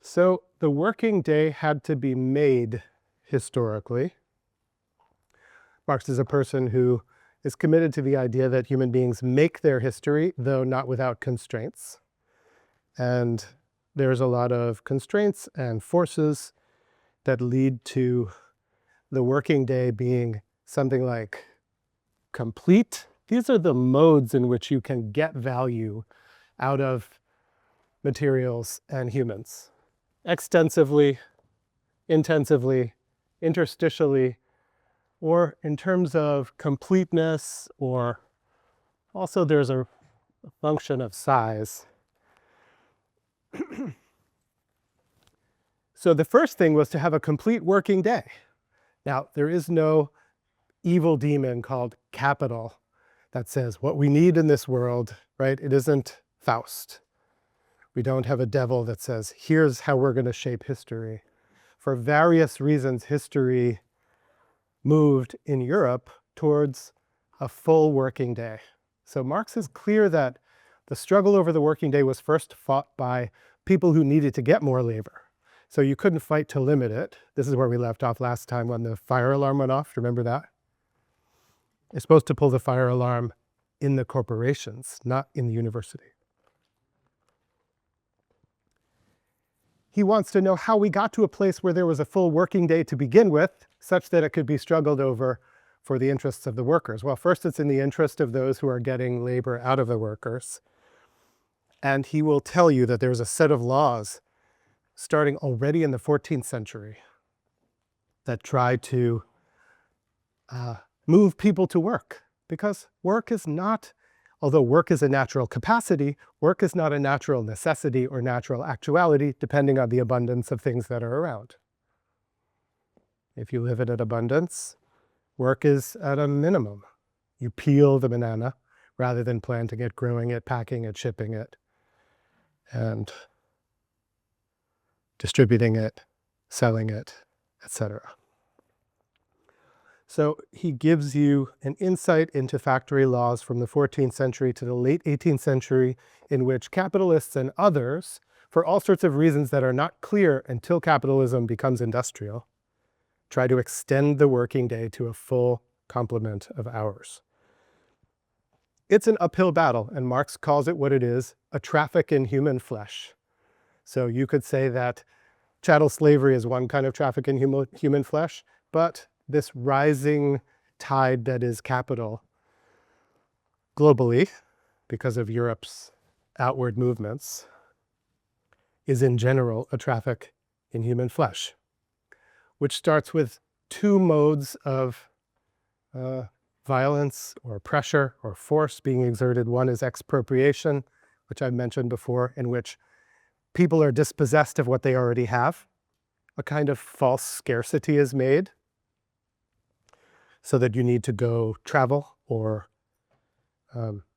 So the working day had to be made historically. Marx is a person who is committed to the idea that human beings make their history, though not without constraints. And there's a lot of constraints and forces that lead to the working day being something like complete. These are the modes in which you can get value out of materials and humans. Extensively, intensively, interstitially, or in terms of completeness, or also there's a function of size. So the first thing was to have a complete working day. Now, there is no evil demon called capital that says what we need in this world, right? It isn't Faust. We don't have a devil that says, here's how we're going to shape history. For various reasons, history moved in Europe towards a full working day. So Marx is clear that the struggle over the working day was first fought by people who needed to get more labor. So you couldn't fight to limit it. This is where we left off last time when the fire alarm went off. Remember that? You're supposed to pull the fire alarm in the corporations, not in the university. He wants to know how we got to a place where there was a full working day to begin with, such that it could be struggled over for the interests of the workers. Well, first it's in the interest of those who are getting labor out of the workers. And he will tell you that there's a set of laws starting already in the 14th century that try to move people to work. Because work is not, although work is a natural capacity, work is not a natural necessity or natural actuality, depending on the abundance of things that are around. If you live in an abundance, work is at a minimum. You peel the banana rather than planting it, growing it, packing it, shipping it, and distributing it, selling it, etc. So he gives you an insight into factory laws from the 14th century to the late 18th century, in which capitalists and others, for all sorts of reasons that are not clear until capitalism becomes industrial, try to extend the working day to a full complement of hours. It's an uphill battle, and Marx calls it what it is, a traffic in human flesh. So you could say that chattel slavery is one kind of traffic in human flesh, but this rising tide that is capital globally, because of Europe's outward movements, is in general a traffic in human flesh, which starts with two modes of violence or pressure or force being exerted. One is expropriation, which I've mentioned before, in which people are dispossessed of what they already have. A kind of false scarcity is made so that you need to go travel or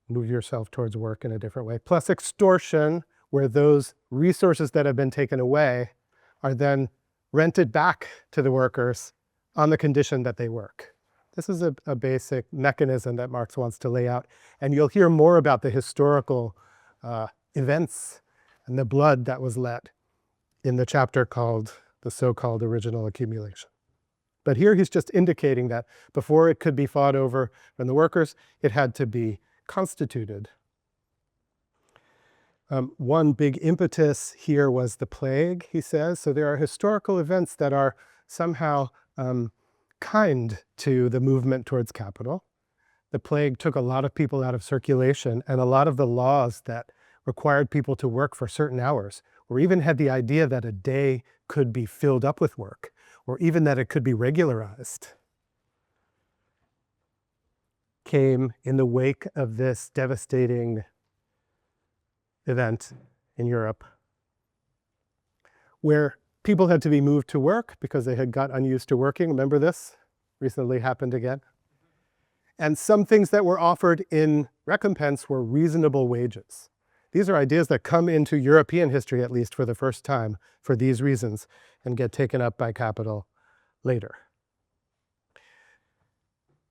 move yourself towards work in a different way. Plus extortion, where those resources that have been taken away are then rented back to the workers on the condition that they work. This is a basic mechanism that Marx wants to lay out. And you'll hear more about the historical events and the blood that was let in the chapter called the so-called original accumulation. But here he's just indicating that before it could be fought over from the workers, it had to be constituted. One big impetus here was the plague, he says. So there are historical events that are somehow kind to the movement towards capital. The plague took a lot of people out of circulation, and a lot of the laws that required people to work for certain hours, or even had the idea that a day could be filled up with work, or even that it could be regularized, came in the wake of this devastating event in Europe, where people had to be moved to work because they had got unused to working. Remember this? Recently happened again. And some things that were offered in recompense were reasonable wages. These are ideas that come into European history, at least for the first time, for these reasons, and get taken up by capital later.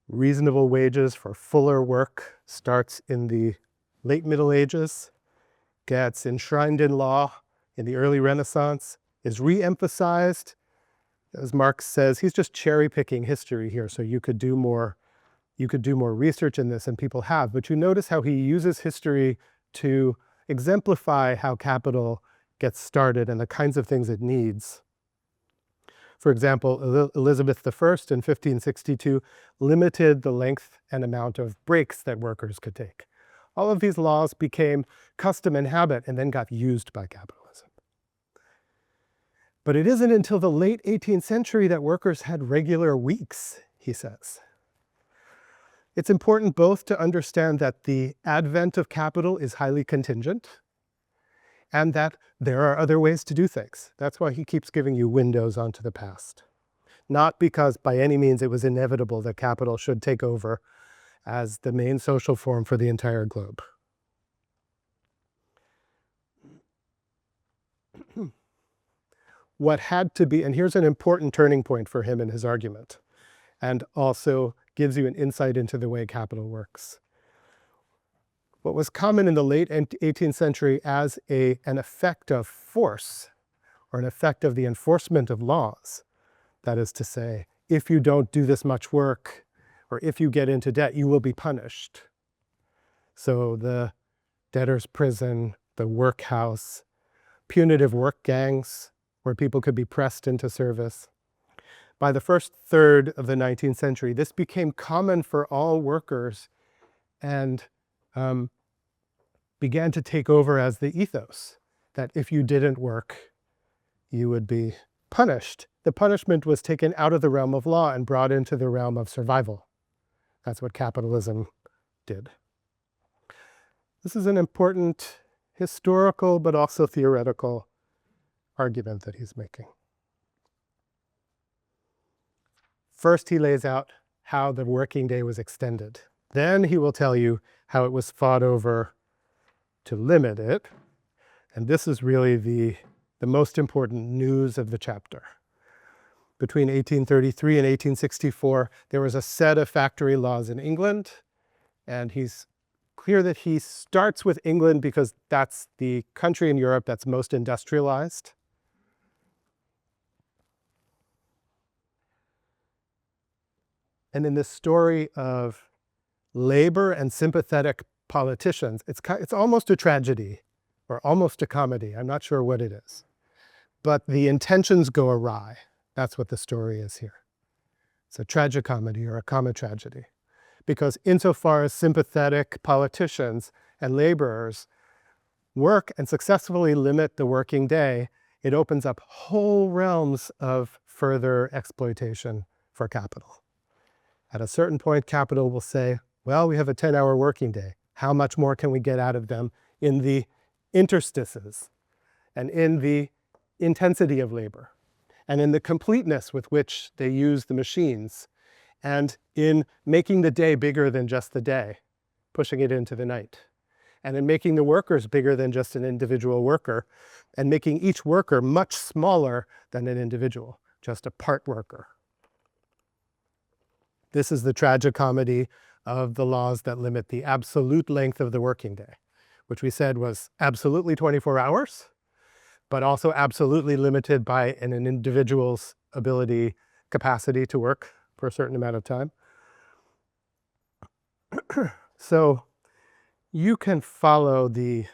reasonable wages for fuller work starts in the late Middle Ages, gets enshrined in law in the early Renaissance, is re-emphasized. As Marx says, he's just cherry-picking history here, so you could do more research in this, and people have. But you notice how he uses history to exemplify how capital gets started and the kinds of things it needs. For example, Elizabeth I in 1562 limited the length and amount of breaks that workers could take. All of these laws became custom and habit and then got used by capitalism. But it isn't until the late 18th century that workers had regular weeks, he says. It's important both to understand that the advent of capital is highly contingent and that there are other ways to do things. That's why he keeps giving you windows onto the past. Not because by any means it was inevitable that capital should take over as the main social form for the entire globe. What had to be, and here's an important turning point for him in his argument, and also gives you an insight into the way capital works. What was common in the late 18th century as an effect of force, or an effect of the enforcement of laws, that is to say, if you don't do this much work, or if you get into debt, you will be punished. So the debtor's prison, the workhouse, punitive work gangs, where people could be pressed into service. By the first third of the 19th century, this became common for all workers and began to take over as the ethos, that if you didn't work, you would be punished. The punishment was taken out of the realm of law and brought into the realm of survival. That's what capitalism did. This is an important historical but also theoretical argument that he's making. First, he lays out how the working day was extended. Then he will tell you how it was fought over to limit it. And this is really the most important news of the chapter. Between 1833 and 1864, there was a set of factory laws in England, and he's clear that he starts with England because that's the country in Europe that's most industrialized. And in this story of labor and sympathetic politicians, it's almost a tragedy or almost a comedy. I'm not sure what it is. But the intentions go awry. That's what the story is here. It's a tragicomedy or a comic-tragedy. Because insofar as sympathetic politicians and laborers work and successfully limit the working day, it opens up whole realms of further exploitation for capital. At a certain point, capital will say, well, we have a 10-hour working day. How much more can we get out of them in the interstices and in the intensity of labor and in the completeness with which they use the machines and in making the day bigger than just the day, pushing it into the night, and in making the workers bigger than just an individual worker, and making each worker much smaller than an individual, just a part worker. This is the tragicomedy of the laws that limit the absolute length of the working day, which we said was absolutely 24 hours, but also absolutely limited by an individual's capacity to work for a certain amount of time. So you can follow the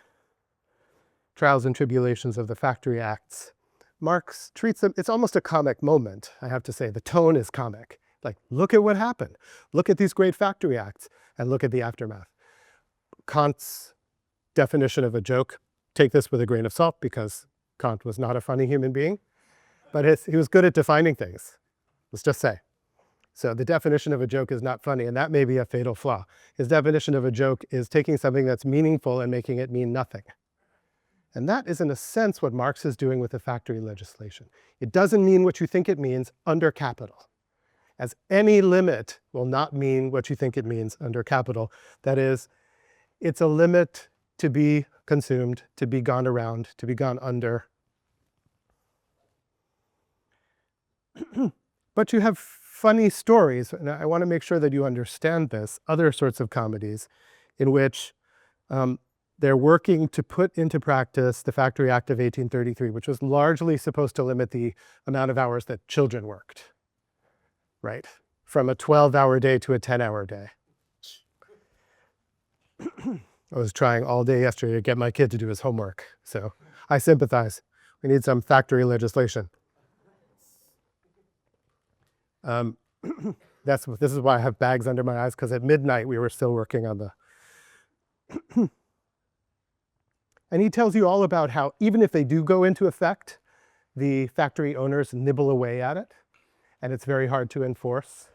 trials and tribulations of the Factory Acts. Marx treats them, it's almost a comic moment, I have to say. The tone is comic. Like, look at what happened. Look at these great Factory Acts and look at the aftermath. Kant's definition of a joke, take this with a grain of salt because Kant was not a funny human being, but he was good at defining things. Let's just say. So the definition of a joke is not funny, and that may be a fatal flaw. His definition of a joke is taking something that's meaningful and making it mean nothing. And that is, in a sense, what Marx is doing with the factory legislation. It doesn't mean what you think it means under capital, as any limit will not mean what you think it means under capital. That is, it's a limit to be consumed, to be gone around, to be gone under. But you have funny stories, and I want to make sure that you understand this, other sorts of comedies in which they're working to put into practice the Factory Act of 1833, which was largely supposed to limit the amount of hours that children worked, right? From a 12-hour day to a 10-hour day. I was trying all day yesterday to get my kid to do his homework, so I sympathize. We need some factory legislation. This is why I have bags under my eyes, because at midnight we were still working on the... And he tells you all about how even if they do go into effect, the factory owners nibble away at it, and it's very hard to enforce.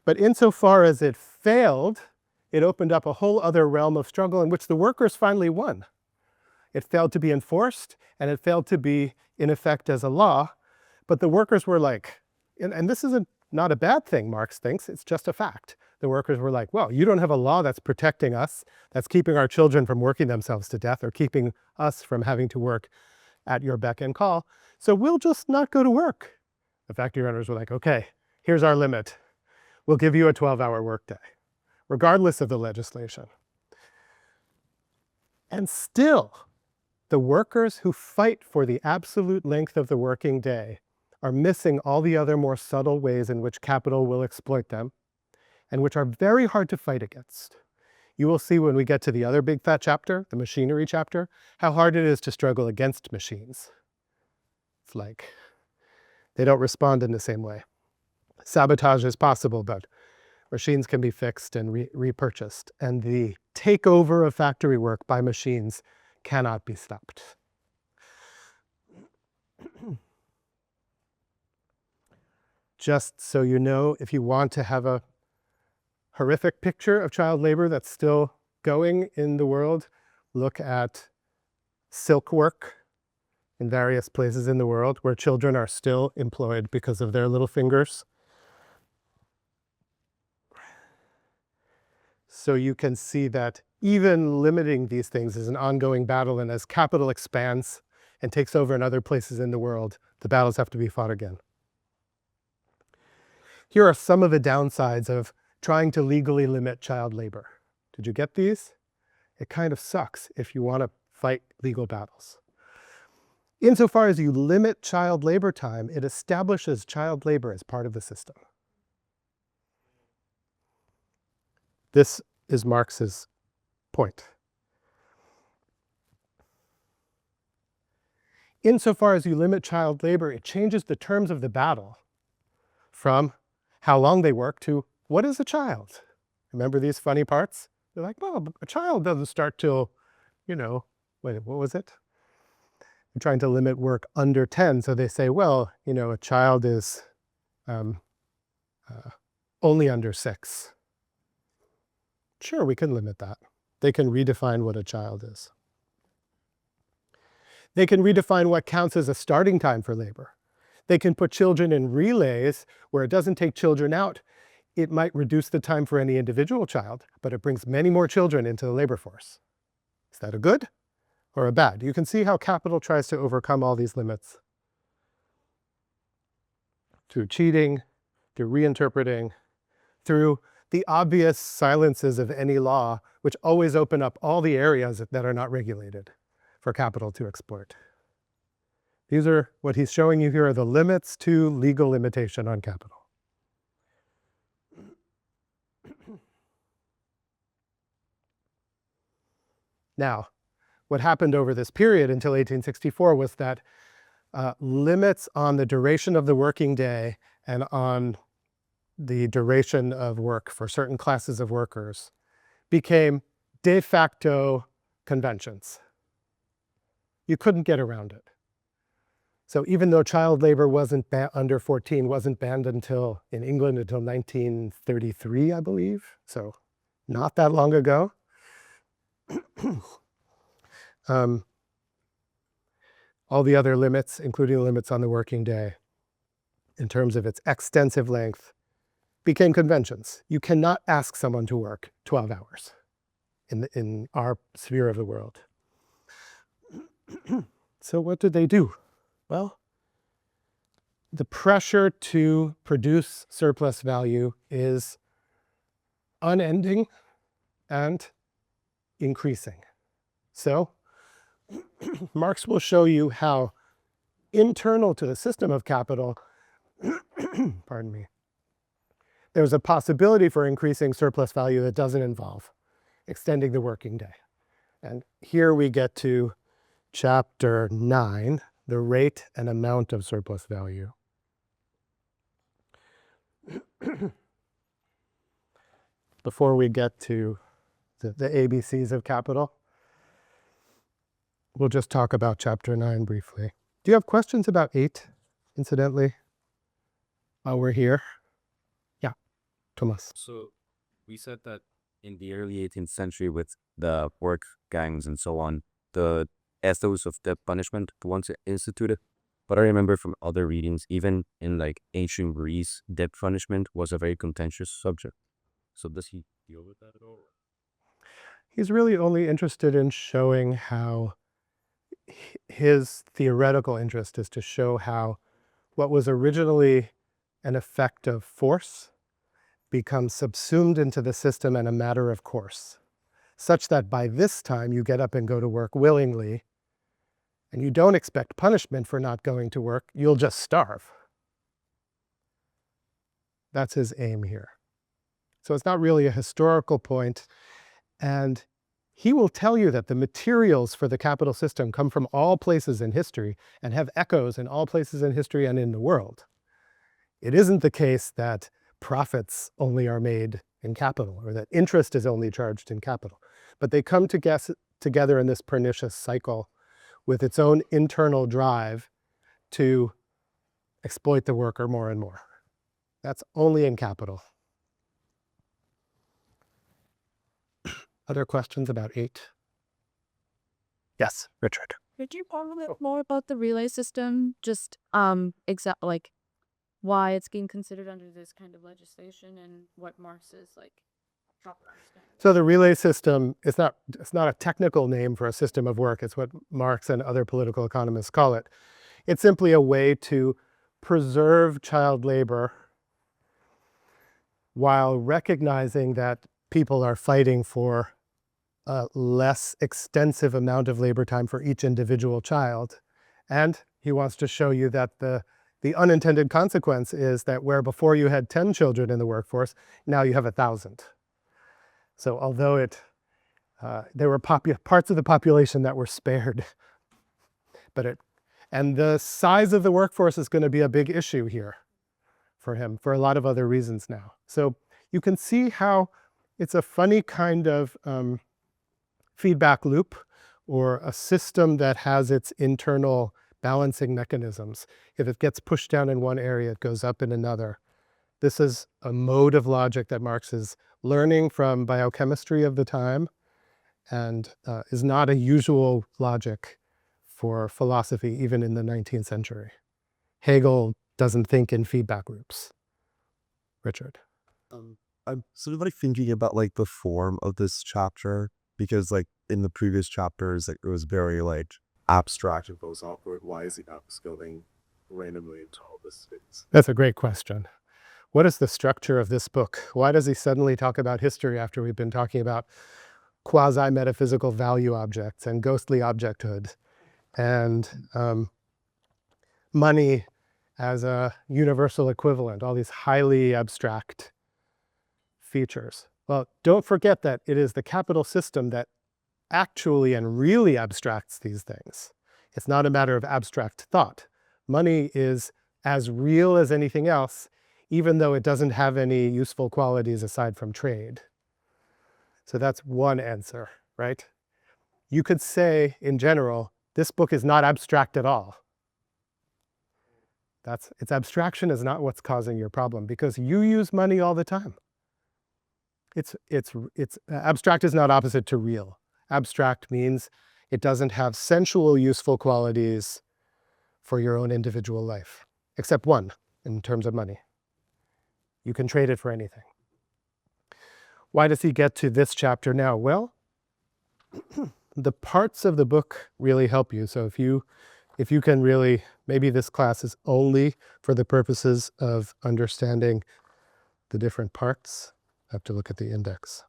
But insofar as it failed, it opened up a whole other realm of struggle in which the workers finally won. It failed to be enforced, and it failed to be in effect as a law, but the workers were like, and this isn't not a bad thing, Marx thinks, it's just a fact. The workers were like, well, you don't have a law that's protecting us, that's keeping our children from working themselves to death or keeping us from having to work at your beck and call, so we'll just not go to work. The factory owners were like, okay, here's our limit. We'll give you a 12-hour workday, regardless of the legislation. And still, the workers who fight for the absolute length of the working day are missing all the other more subtle ways in which capital will exploit them, and which are very hard to fight against. You will see when we get to the other big fat chapter, the machinery chapter, how hard it is to struggle against machines. It's like they don't respond in the same way. Sabotage is possible, but machines can be fixed and repurchased, and the takeover of factory work by machines cannot be stopped. Just so you know, if you want to have a horrific picture of child labor that's still going in the world, look at silk work in various places in the world where children are still employed because of their little fingers. So you can see that even limiting these things is an ongoing battle, and as capital expands and takes over in other places in the world, the battles have to be fought again. Here are some of the downsides of trying to legally limit child labor. Did you get these? It kind of sucks if you want to fight legal battles. Insofar as you limit child labor time, it establishes child labor as part of the system. This is Marx's point. Insofar as you limit child labor, it changes the terms of the battle from how long they work to what is a child? Remember these funny parts? They're like, well, a child doesn't start till, wait, what was it? They're trying to limit work under 10, so they say, well, a child is only under 6. Sure, we can limit that. They can redefine what a child is. They can redefine what counts as a starting time for labor. They can put children in relays where it doesn't take children out. It might reduce the time for any individual child, but it brings many more children into the labor force. Is that a good or a bad? You can see how capital tries to overcome all these limits. Through cheating, through reinterpreting, through the obvious silences of any law, which always open up all the areas that are not regulated for capital to exploit. These are what he's showing you here are the limits to legal limitation on capital. Now, what happened over this period until 1864 was that limits on the duration of the working day and on the duration of work for certain classes of workers became de facto conventions. You couldn't get around it. So even though child labor wasn't under 14 wasn't banned until, in England, until 1933, I believe, so not that long ago, all the other limits, including limits on the working day, in terms of its extensive length, became conventions. You cannot ask someone to work 12 hours in our sphere of the world. So what did they do? Well, the pressure to produce surplus value is unending and increasing. So Marx will show you how internal to the system of capital, pardon me, there's a possibility for increasing surplus value that doesn't involve extending the working day. And here we get to chapter 9, the rate and amount of surplus value. Before we get to the ABCs of capital, we'll just talk about chapter 9 briefly. Do you have questions about 8, incidentally, while we're here? Yeah, Thomas. So we said that in the early 18th century with the work gangs and so on, the ethos of death punishment once instituted. But I remember from other readings, even in like ancient Greece, death punishment was a very contentious subject. So does he deal with that at all? He's really only interested in showing how his theoretical interest is to show how what was originally an effect of force becomes subsumed into the system and a matter of course, such that by this time you get up and go to work willingly, and you don't expect punishment for not going to work, you'll just starve. That's his aim here. So it's not really a historical point, and he will tell you that the materials for the capital system come from all places in history and have echoes in all places in history and in the world. It isn't the case that profits only are made in capital or that interest is only charged in capital, but they come together in this pernicious cycle with its own internal drive to exploit the worker more and more. That's only in capital. Other questions about 8? Yes, Richard. Could you talk a bit more about the relay system? Just like why it's being considered under this kind of legislation and what Marx is like. So the relay system is not a technical name for a system of work. It's what Marx and other political economists call it. It's simply a way to preserve child labor while recognizing that people are fighting for a less extensive amount of labor time for each individual child. And he wants to show you that the unintended consequence is that where before you had 10 children in the workforce, now you have 1,000. So although there were parts of the population that were spared, and the size of the workforce is going to be a big issue here for him for a lot of other reasons now. So you can see how it's a funny kind of feedback loop, or a system that has its internal balancing mechanisms. If it gets pushed down in one area, it goes up in another. This is a mode of logic that Marx is learning from biochemistry of the time, and is not a usual logic for philosophy even in the 19th century. Hegel doesn't think in feedback loops. Richard. I'm sort of like thinking about like the form of this chapter, because like in the previous chapters, like it was very like abstract and philosophical. Why is he upskilling randomly into all this things? That's a great question. What is the structure of this book? Why does he suddenly talk about history after we've been talking about quasi-metaphysical value objects and ghostly objecthood and money as a universal equivalent, all these highly abstract features? Well, don't forget that it is the capital system that actually and really abstracts these things. It's not a matter of abstract thought. Money is as real as anything else, even though it doesn't have any useful qualities aside from trade. So that's one answer, right? You could say, in general, this book is not abstract at all. Its abstraction is not what's causing your problem, because you use money all the time. Abstract is not opposite to real. Abstract means it doesn't have sensual useful qualities for your own individual life, except one, in terms of money. You can trade it for anything. Why does he get to this chapter now? Well, the parts of the book really help you. So if you can really Maybe this class is only for the purposes of understanding the different parts. I have to look at the index.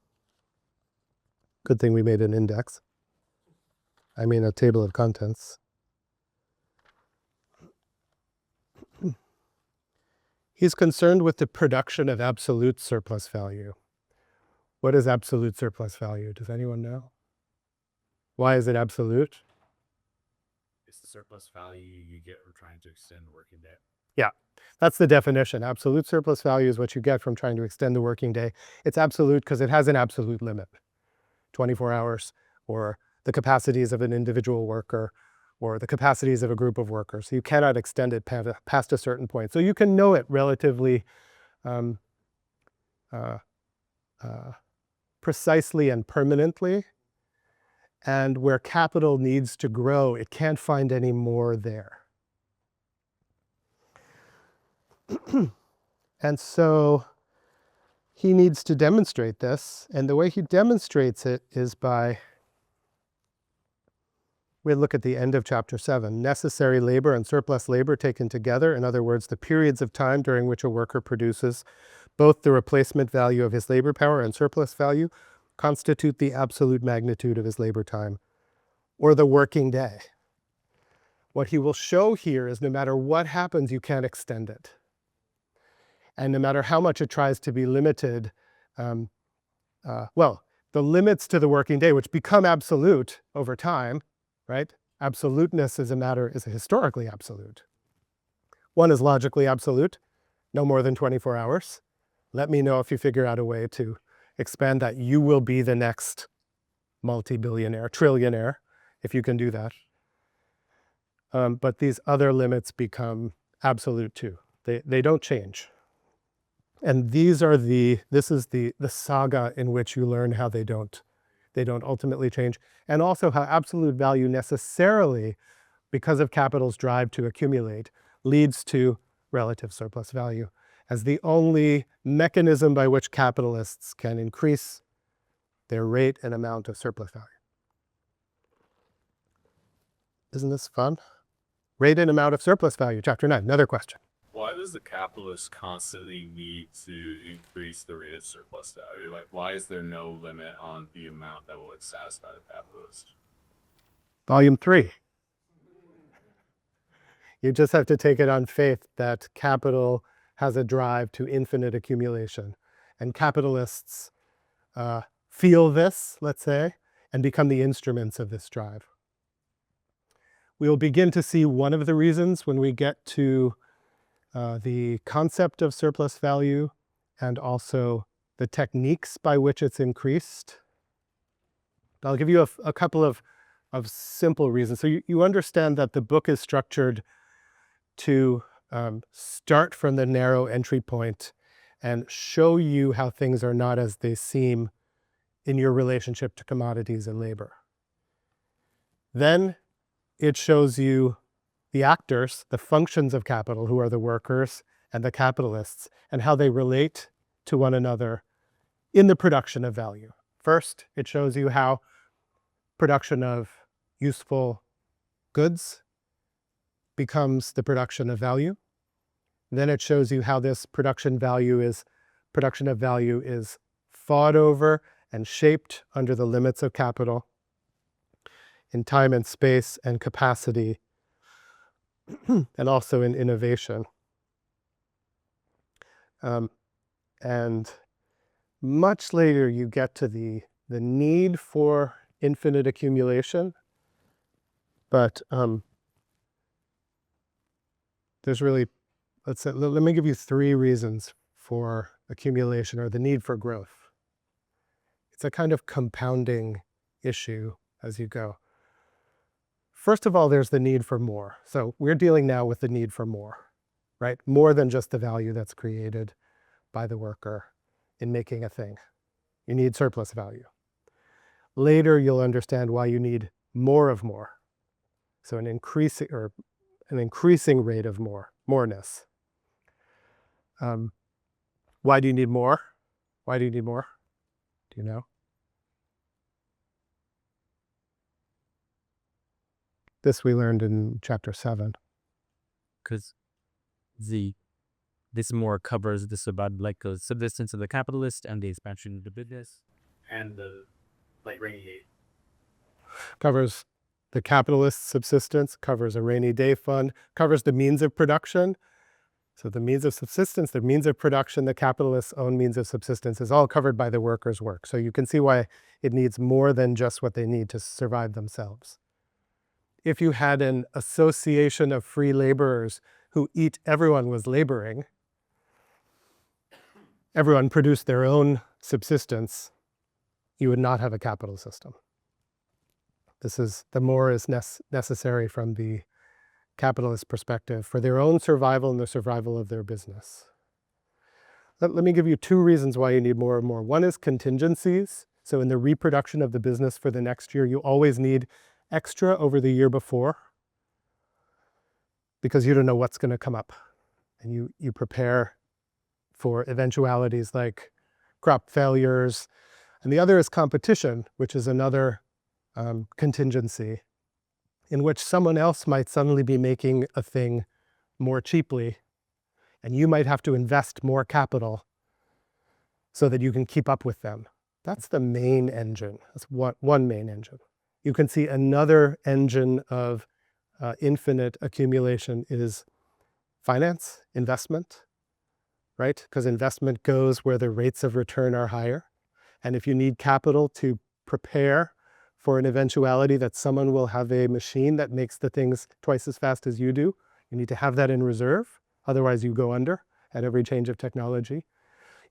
Good thing we made an index. I mean a table of contents. He's concerned with the production of absolute surplus value. What is absolute surplus value? Does anyone know? Why is it absolute? It's the surplus value you get from trying to extend the working day. Yeah, that's the definition. Absolute surplus value is what you get from trying to extend the working day. It's absolute because it has an absolute limit, 24 hours, or the capacities of an individual worker, or the capacities of a group of workers. So you cannot extend it past a certain point. So you can know it relatively precisely and permanently. And where capital needs to grow, it can't find any more there. And so he needs to demonstrate this. And the way he demonstrates it is by, we look at the end of chapter 7, necessary labor and surplus labor taken together. In other words, the periods of time during which a worker produces both the replacement value of his labor power and surplus value constitute the absolute magnitude of his labor time, or the working day. What he will show here is no matter what happens, you can't extend it. And no matter how much it tries to be limited, well, the limits to the working day, which become absolute over time, right? Absoluteness is historically absolute. One is logically absolute, no more than 24 hours. Let me know if you figure out a way to expand that. You will be the next multi-billionaire, trillionaire, if you can do that. But these other limits become absolute too. They don't change. And this is the saga in which you learn how they don't ultimately change. And also how absolute value necessarily, because of capital's drive to accumulate, leads to relative surplus value as the only mechanism by which capitalists can increase their rate and amount of surplus value. Isn't this fun? Rate and amount of surplus value, chapter 9. Another question. Why does the capitalist constantly need to increase the rate of surplus value? Like, why is there no limit on the amount that will satisfy the capitalist? Volume 3. You just have to take it on faith that capital has a drive to infinite accumulation. And capitalists feel this, let's say, and become the instruments of this drive. We will begin to see one of the reasons when we get to the concept of surplus value and also the techniques by which it's increased. I'll give you a couple of simple reasons. So you understand that the book is structured to start from the narrow entry point and show you how things are not as they seem in your relationship to commodities and labor. Then it shows you the actors, the functions of capital, who are the workers and the capitalists, and how they relate to one another in the production of value. First, it shows you how production of useful goods becomes the production of value. Then it shows you how this production of value is fought over and shaped under the limits of capital in time and space and capacity, and also in innovation. And much later you get to the need for infinite accumulation, but there's really, let me give you 3 reasons for accumulation or the need for growth. It's a kind of compounding issue as you go. First of all, there's the need for more. So we're dealing now with the need for more, right? More than just the value that's created by the worker in making a thing. You need surplus value. Later, you'll understand why you need more of more. So an increasing rate of moreness. Why do you need more? Why do you need more? Do you know? This we learned in chapter 7. because this more covers this about like the subsistence of the capitalist and the expansion of the business. And the rainy day. Covers the capitalist subsistence, covers a rainy day fund, covers the means of production. So the means of subsistence, the means of production, the capitalist's own means of subsistence is all covered by the workers' work. So you can see why it needs more than just what they need to survive themselves. If you had an association of free laborers who everyone was laboring, everyone produced their own subsistence, you would not have a capital system. The more is necessary from the capitalist perspective for their own survival and the survival of their business. Let me give you two reasons why you need more and more. One is contingencies. So in the reproduction of the business for the next year, you always need extra over the year before because you don't know what's going to come up. And you prepare for eventualities like crop failures. And the other is competition, which is another contingency in which someone else might suddenly be making a thing more cheaply, and you might have to invest more capital so that you can keep up with them. That's the main engine. That's one main engine. You can see another engine of infinite accumulation is finance, investment, right? Because investment goes where the rates of return are higher. And if you need capital to prepare for an eventuality that someone will have a machine that makes the things twice as fast as you do, you need to have that in reserve. Otherwise you go under at every change of technology.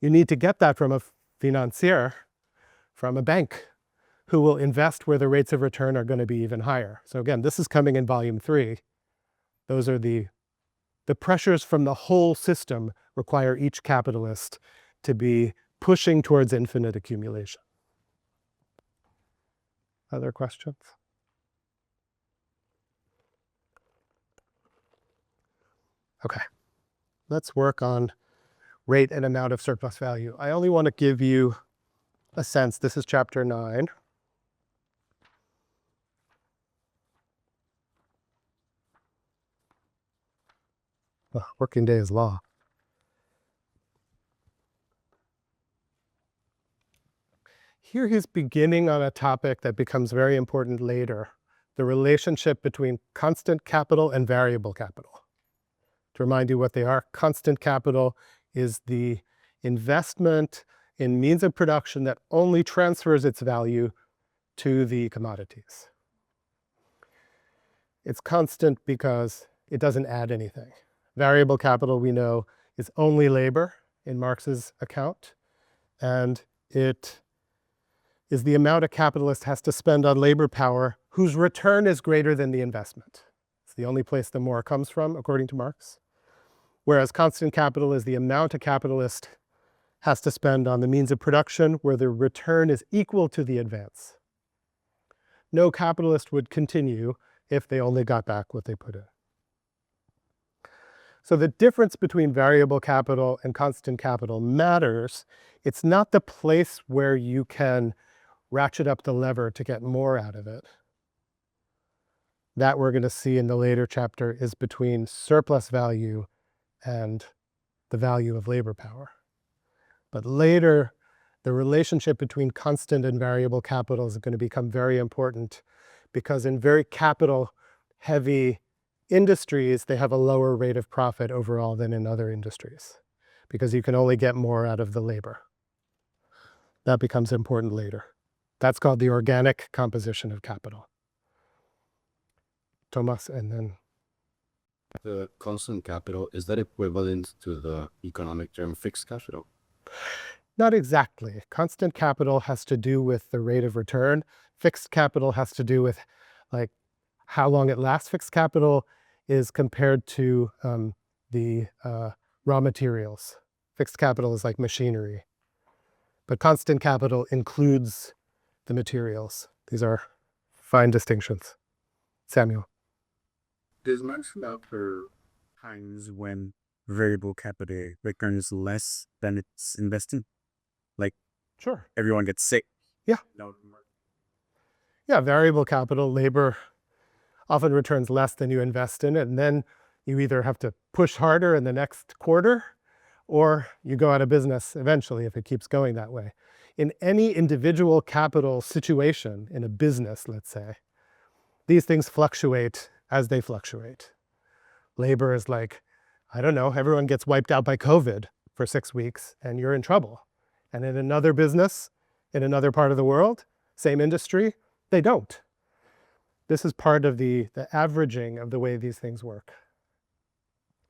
You need to get that from a financier, from a bank, who will invest where the rates of return are going to be even higher. So again, this is coming in volume 3. Those are the pressures from the whole system require each capitalist to be pushing towards infinite accumulation. Other questions? Okay, let's work on rate and amount of surplus value. I only want to give you a sense. This is chapter 9. Working day is law. Here he's beginning on a topic that becomes very important later, the relationship between constant capital and variable capital. To remind you what they are, constant capital is the investment in means of production that only transfers its value to the commodities. It's constant because it doesn't add anything. Variable capital, we know, is only labor in Marx's account, and it is the amount a capitalist has to spend on labor power whose return is greater than the investment. It's the only place the more comes from, according to Marx. Whereas constant capital is the amount a capitalist has to spend on the means of production where the return is equal to the advance. No capitalist would continue if they only got back what they put in. So the difference between variable capital and constant capital matters. It's not the place where you can ratchet up the lever to get more out of it. That we're going to see in the later chapter is between surplus value and the value of labor power. But later, the relationship between constant and variable capital is going to become very important because in very capital-heavy industries, they have a lower rate of profit overall than in other industries because you can only get more out of the labor. That becomes important later. That's called the organic composition of capital. Thomas, and then The constant capital, is that equivalent to the economic term fixed capital? not exactly. Constant capital has to do with the rate of return. Fixed capital has to do with like how long it lasts. Fixed capital is compared to the raw materials. Fixed capital is like machinery. But constant capital includes the materials. These are fine distinctions. Samuel. Does Marx allow for times when variable capital returns less than it's invested? Like Sure. everyone gets sick. Yeah. No. Yeah, variable capital, labor often returns less than you invest in it. And then You either have to push harder in the next quarter, or you go out of business eventually if it keeps going that way. In any individual capital situation, in a business, let's say, these things fluctuate as they fluctuate. Labor is like, I don't know, everyone gets wiped out by COVID for 6 weeks and you're in trouble. And in another business, in another part of the world, same industry, they don't. This is part of the averaging of the way these things work.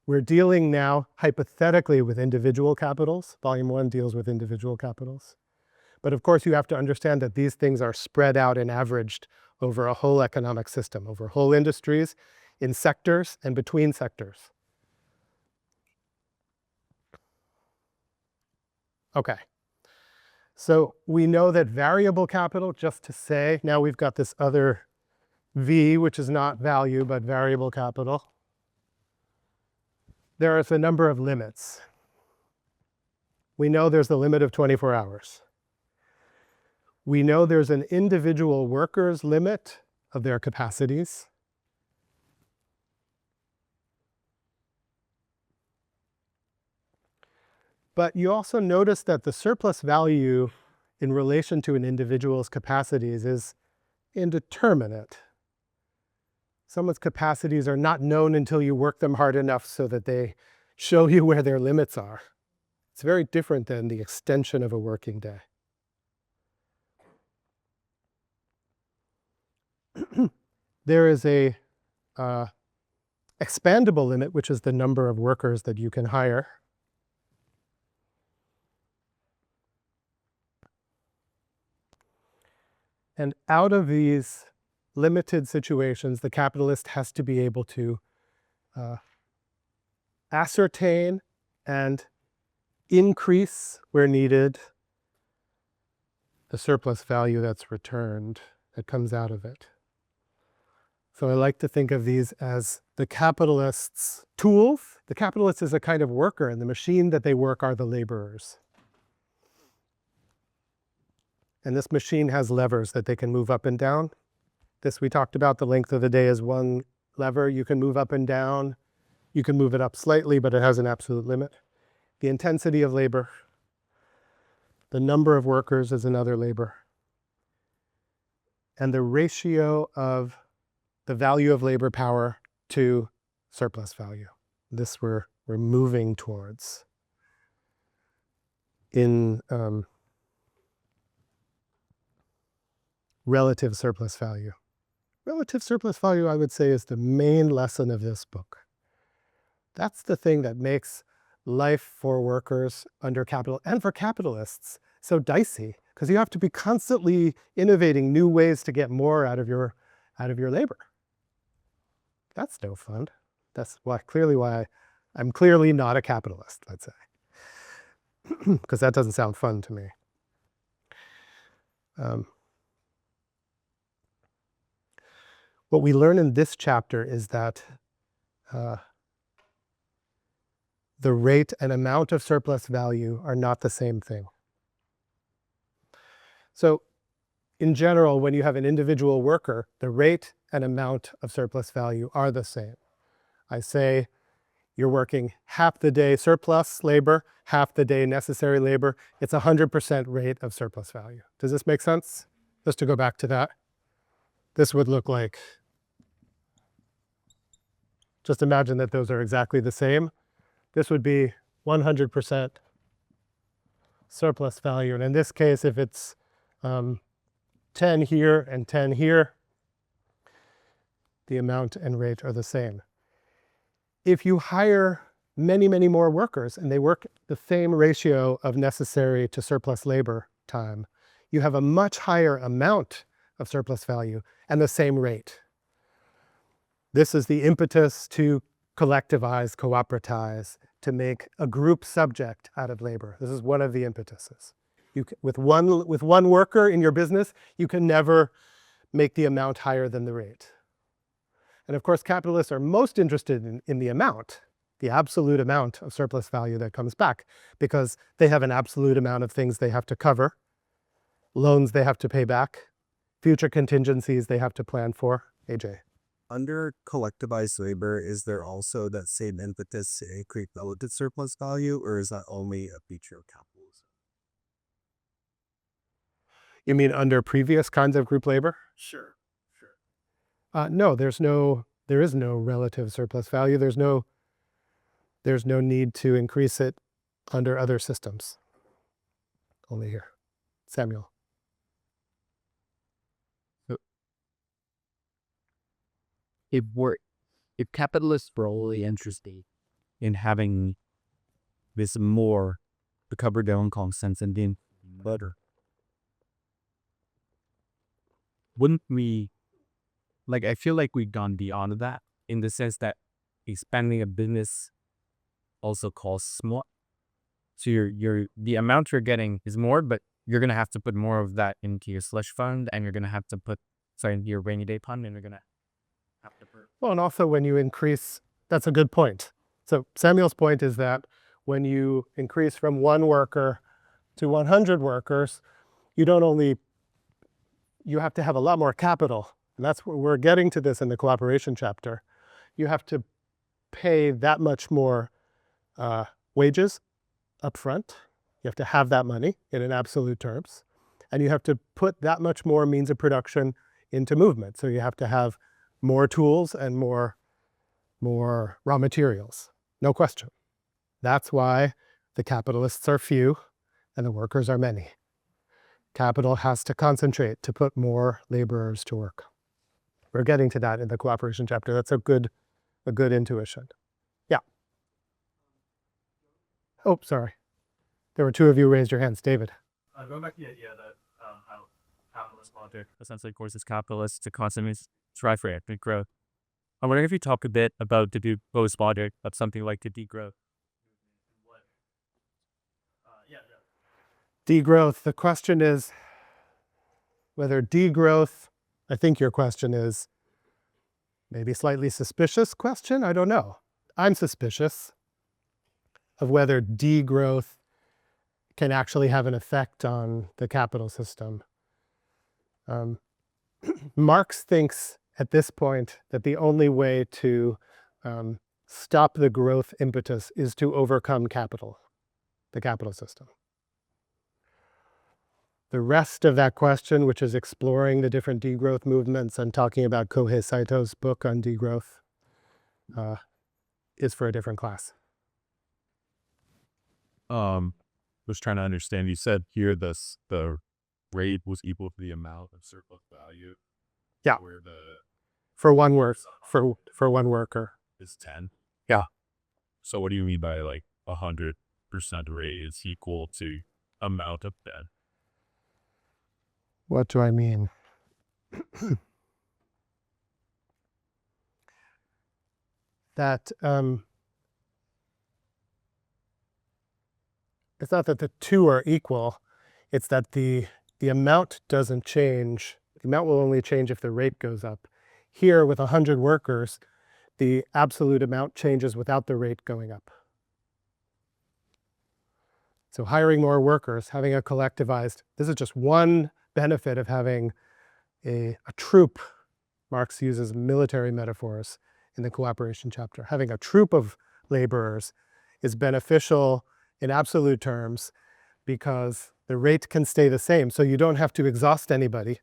We're dealing now hypothetically with individual capitals. Volume 1 deals with individual capitals. But of course, you have to understand that these things are spread out and averaged over a whole economic system, over whole industries, in sectors and between sectors. Okay. So we know that variable capital, just to say, now we've got this other V, which is not value, but variable capital. There is a number of limits. We know there's the limit of 24 hours. We know there's an individual worker's limit of their capacities. But you also notice that the surplus value in relation to an individual's capacities is indeterminate. Someone's capacities are not known until you work them hard enough so that they show you where their limits are. It's very different than the extension of a working day. There is a expandable limit, which is the number of workers that you can hire. And out of these limited situations, the capitalist has to be able to ascertain and increase, where needed, the surplus value that's returned, that comes out of it. So I like to think of these as the capitalist's tools. The capitalist is a kind of worker, and the machine that they work are the laborers. And this machine has levers that they can move up and down. This we talked about, the length of the day is one lever. You can move up and down. You can move it up slightly, but it has an absolute limit. The intensity of labor. The number of workers is another labor. And the ratio of the value of labor power to surplus value. This we're moving towards in relative surplus value. Relative surplus value, I would say, is the main lesson of this book. That's the thing that makes life for workers under capital and for capitalists so dicey, because you have to be constantly innovating new ways to get more out of your labor. That's no fun. That's clearly why I'm clearly not a capitalist, let's say, because that doesn't sound fun to me. What we learn in this chapter is that the rate and amount of surplus value are not the same thing. So in general, when you have an individual worker, the rate and amount of surplus value are the same. I say you're working half the day surplus labor, half the day necessary labor. It's 100% rate of surplus value. Does this make sense? Just to go back to that. This would look like, just imagine that those are exactly the same. This would be 100% surplus value. And in this case, if it's 10 here and 10 here, the amount and rate are the same. If you hire many, many more workers and they work the same ratio of necessary to surplus labor time, you have a much higher amount of surplus value and the same rate. This is the impetus to collectivize, cooperatize, to make a group subject out of labor. This is one of the impetuses. With one worker in your business, you can never make the amount higher than the rate. And of course, capitalists are most interested in the amount, the absolute amount of surplus value that comes back, because they have an absolute amount of things they have to cover, loans they have to pay back, future contingencies they have to plan for. AJ. under collectivized labor, is there also that same impetus to create relative surplus value, or is that only a feature of capitalism? You mean under previous kinds of group labor? Sure. No, there is no relative surplus value. There's no need to increase it under other systems. Only here. Samuel. If capitalists were only interested in having this more to cover their own consents and then better, wouldn't we, like, I feel like we've gone beyond that in the sense that expanding a business also costs more. So the amount you're getting is more, but you're gonna have to put more of that into your slush fund, and you're gonna have to put into your rainy day fund, and you're gonna have to put. Well, and also when you increase, that's a good point. So Samuel's point is that when you increase from 1 worker to 100 workers, you have to have a lot more capital. And that's where we're getting to this in the cooperation chapter. You have to pay that much more wages up front. You have to have that money in absolute terms. And you have to put that much more means of production into movement. So you have to have more tools and more raw materials. No question. That's why the capitalists are few and the workers are many. Capital has to concentrate to put more laborers to work. We're getting to that in the cooperation chapter. That's a good intuition. Yeah. Oh, sorry. There were 2 of you raised your hands. David. Going back to the idea that how capitalist logic essentially forces capitalists to constantly strive for economic growth. I'm wondering if you talk a bit about the proposed logic of something like the degrowth. Degrowth. The question is whether degrowth, I think your question is maybe slightly suspicious question. I don't know. I'm suspicious of whether degrowth can actually have an effect on the capital system. Marx thinks at this point that the only way to stop the growth impetus is to overcome capital, the capital system. The rest of that question, which is exploring the different degrowth movements and talking about Kohei Saito's book on degrowth, is for a different class. Was trying to understand. You said here the rate was equal to the amount of surplus value. Yeah. Where for one worker is 10. Yeah. So what do you mean by like 100% rate is equal to amount of 10? What do I mean? That it's not that the 2 are equal, it's that the amount doesn't change. The amount will only change if the rate goes up. Here, with 100 workers, the absolute amount changes without the rate going up. So hiring more workers, having a collectivized, this is just one benefit of having a troop. Marx uses military metaphors in the cooperation chapter. Having a troop of laborers is beneficial in absolute terms because the rate can stay the same. So you don't have to exhaust anybody,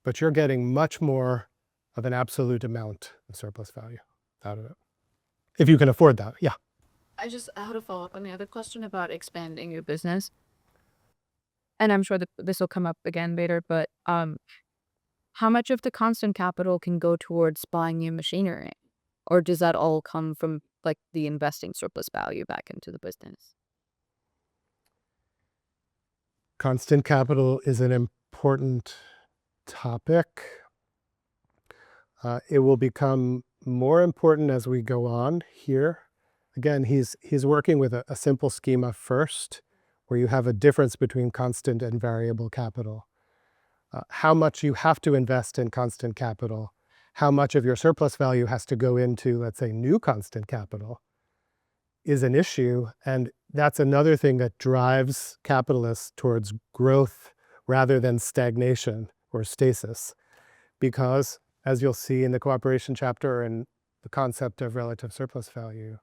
but you're getting much more of an absolute amount of surplus value out of it. If you can afford that, yeah. I had a follow up on the other question about expanding your business. And I'm sure that this will come up again later, but how much of the constant capital can go towards buying new machinery? Or does that all come from like the investing surplus value back into the business? Constant capital is an important topic. It will become more important as we go on here. Again, he's working with a simple schema first, where you have a difference between constant and variable capital. How much you have to invest in constant capital, how much of your surplus value has to go into, let's say, new constant capital, is an issue. And that's another thing that drives capitalists towards growth rather than stagnation or stasis. Because as you'll see in the cooperation chapter and the concept of relative surplus value.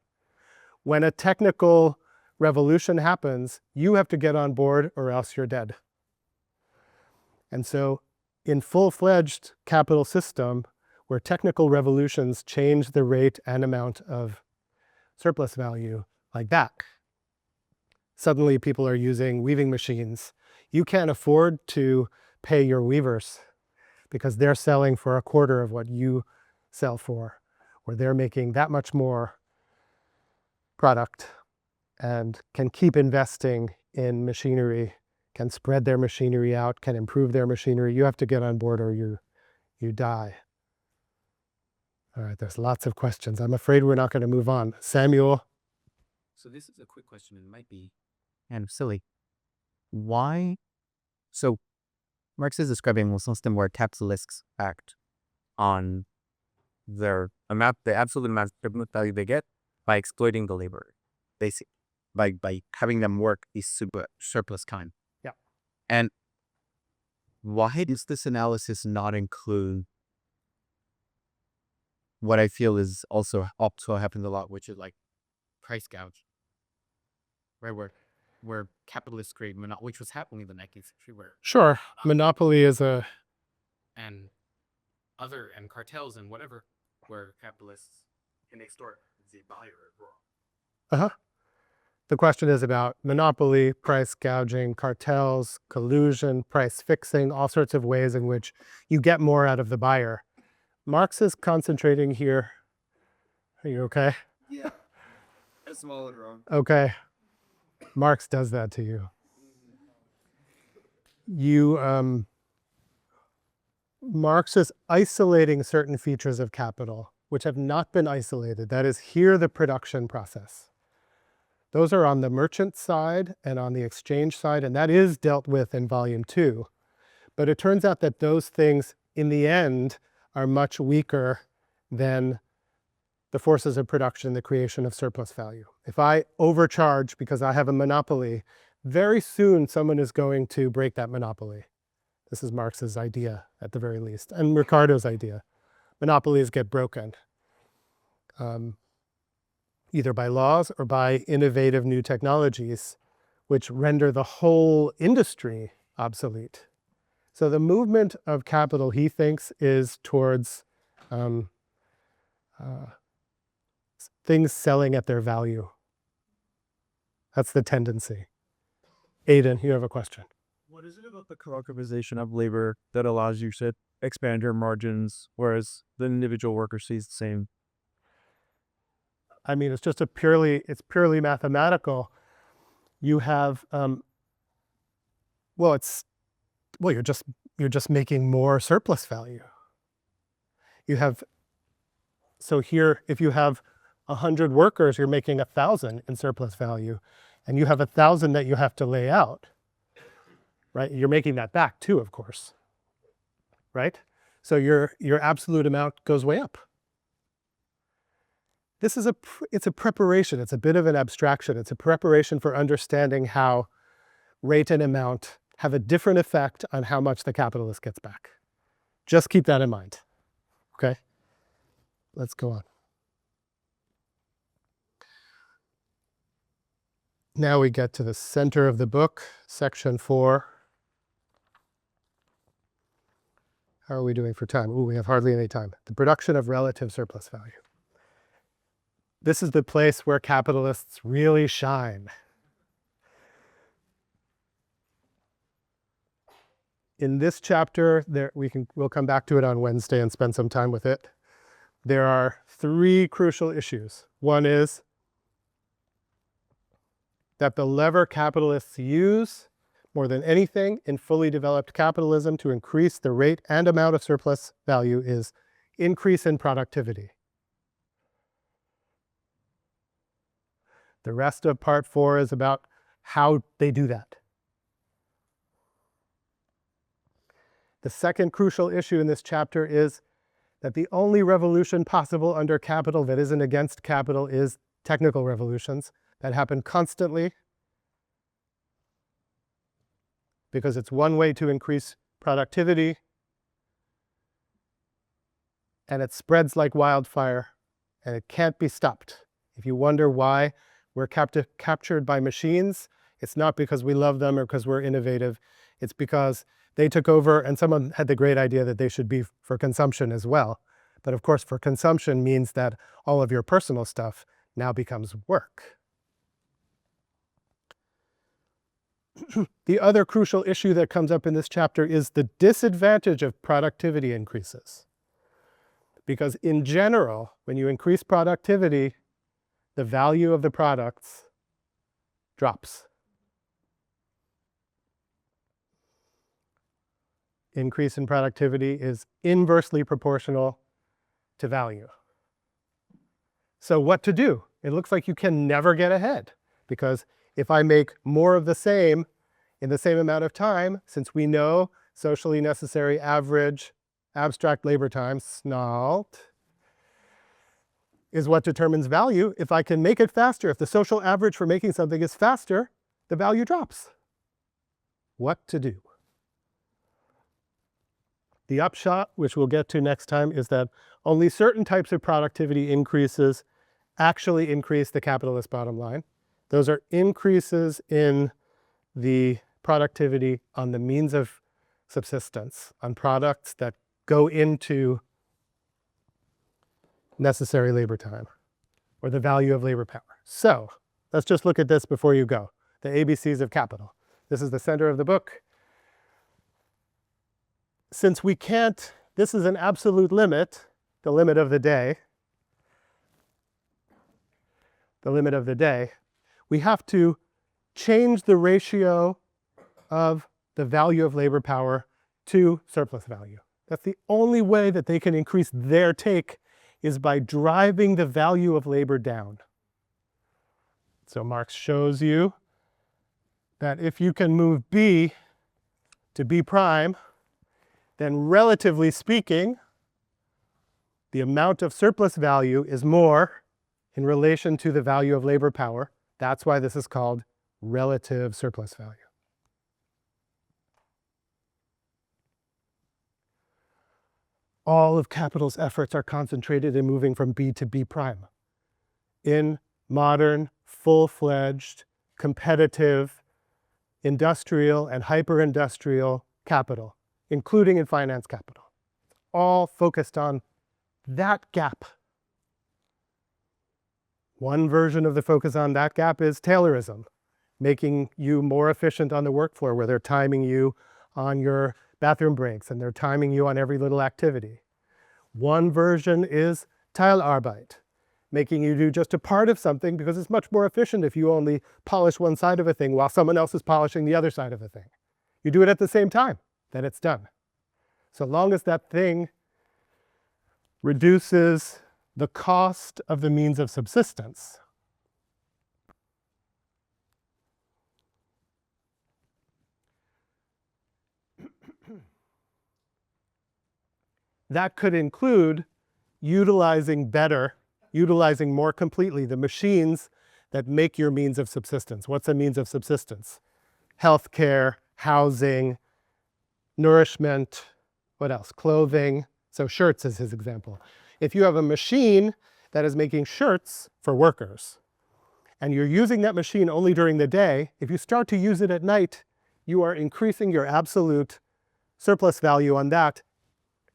When a technical revolution happens, you have to get on board or else you're dead. And so in full-fledged capital system, where technical revolutions change the rate and amount of surplus value like that, suddenly people are using weaving machines. You can't afford to pay your weavers because they're selling for a quarter of what you sell for, or they're making that much more product and can keep investing in machinery, can spread their machinery out, can improve their machinery. You have to get on board or you die. All right, there's lots of questions. I'm afraid we're not going to move on. Samuel? So this is a quick question. It might be kind of silly. Why? So Marx is describing a system where capitalists act on their amount, the absolute amount of value they get by exploiting the laborer, basically, by having them work these surplus time. Yeah. And why does this analysis not include what I feel is also happens a lot, which is like price gouge, right? Where capitalists create monopoly, which was happening in the 19th century, where Sure. Monopoly is a... and cartels and whatever, where capitalists can extort the buyer. The question is about monopoly, price gouging, cartels, collusion, price fixing, all sorts of ways in which you get more out of the buyer. Marx is concentrating here. Are you okay? Yeah, that's small and wrong. Okay. Marx does that to you. Marx is isolating certain features of capital, which have not been isolated. That is, here the production process. Those are on the merchant side and on the exchange side, and that is dealt with in volume 2. But it turns out that those things, in the end, are much weaker than the forces of production, the creation of surplus value. If I overcharge because I have a monopoly, very soon someone is going to break that monopoly. This is Marx's idea, at the very least, and Ricardo's idea. Monopolies get broken, either by laws or by innovative new technologies, which render the whole industry obsolete. So the movement of capital, he thinks, is towards things selling at their value. That's the tendency. Aidan, you have a question. What is it about the collectivization of labor that allows you to expand your margins, whereas the individual worker sees the same? I mean, it's just it's purely mathematical. You have, you're just making more surplus value. So here, if you have 100 workers, you're making 1,000 in surplus value, and you have 1,000 that you have to lay out, right? You're making that back too, of course, right? So your absolute amount goes way up. This is it's a preparation. It's a bit of an abstraction. It's a preparation for understanding how rate and amount have a different effect on how much the capitalist gets back. Just keep that in mind, okay? Let's go on. Now we get to the center of the book, section 4. How are we doing for time? Ooh, we have hardly any time. The production of relative surplus value. This is the place where capitalists really shine. In this chapter, we'll come back to it on Wednesday and spend some time with it. There are 3 crucial issues. One is that the lever capitalists use more than anything in fully developed capitalism to increase the rate and amount of surplus value is increase in productivity. The rest of part 4 is about how they do that. The second crucial issue in this chapter is that the only revolution possible under capital that isn't against capital is technical revolutions that happen constantly, because it's one way to increase productivity. and it spreads like wildfire, and it can't be stopped. If you wonder why we're captured by machines, it's not because we love them or because we're innovative. It's because they took over and someone had the great idea that they should be for consumption as well. But of course, for consumption means that all of your personal stuff now becomes work. The other crucial issue that comes up in this chapter is the disadvantage of productivity increases. Because in general, when you increase productivity, the value of the products drops. Increase in productivity is inversely proportional to value. So what to do? It looks like you can never get ahead, because if I make more of the same in the same amount of time, since we know socially necessary average abstract labor time, SNALT, is what determines value. If I can make it faster, if the social average for making something is faster, the value drops. What to do? The upshot, which we'll get to next time, is that only certain types of productivity increases actually increase the capitalist bottom line. Those are increases in the productivity on the means of subsistence, on products that go into necessary labor time, or the value of labor power. So let's just look at this before you go. The ABCs of capital. This is the center of the book. Since we can't, this is an absolute limit, the limit of the day, we have to change the ratio of the value of labor power to surplus value. That's the only way that they can increase their take, is by driving the value of labor down. So Marx shows you that if you can move B to B prime, then relatively speaking, the amount of surplus value is more in relation to the value of labor power. That's why this is called relative surplus value. All of capital's efforts are concentrated in moving from B to B prime. In modern, full-fledged, competitive, industrial and hyper-industrial capital, including in finance capital, all focused on that gap. One version of the focus on that gap is Taylorism, making you more efficient on the work floor, where they're timing you on your bathroom breaks and they're timing you on every little activity. One version is Teilarbeit, making you do just a part of something because it's much more efficient if you only polish one side of a thing while someone else is polishing the other side of a thing. You do it at the same time, then it's done. So long as that thing reduces the cost of the means of subsistence, that could include utilizing more completely the machines that make your means of subsistence. What's a means of subsistence? Healthcare, housing, nourishment, what else? Clothing. So shirts is his example. If you have a machine that is making shirts for workers, and you're using that machine only during the day, if you start to use it at night, you are increasing your absolute surplus value on that,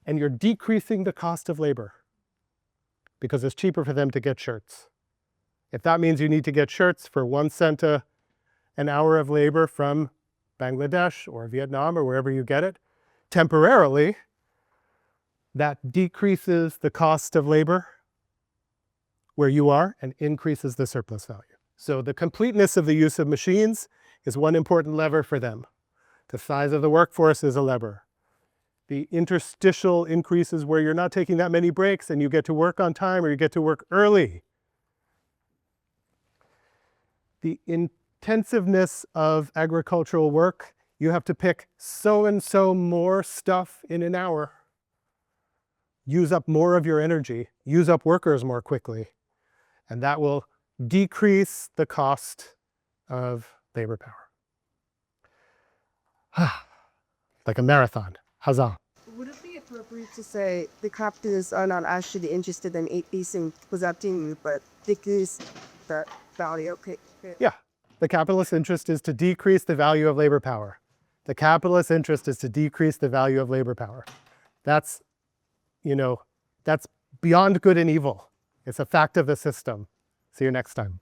and you're decreasing the cost of labor because it's cheaper for them to get shirts. If that means you need to get shirts for 1 cent an hour of labor from Bangladesh or Vietnam or wherever you get it, temporarily, that decreases the cost of labor where you are and increases the surplus value. So the completeness of the use of machines is one important lever for them. The size of the workforce is a lever. The interstitial increases where you're not taking that many breaks and you get to work on time or you get to work early. The intensiveness of agricultural work, you have to pick so and so more stuff in an hour. Use up more of your energy, use up workers more quickly, and that will decrease the cost of labor power. Like a marathon. Huzzah. Would it be a appropriate to say the capitalists are not actually interested in increasing possessing, but decrease the value. Okay. Yeah. The capitalist interest is to decrease the value of labor power. The capitalist interest is to decrease the value of labor power. That's, that's beyond good and evil. It's a fact of the system. See you next time.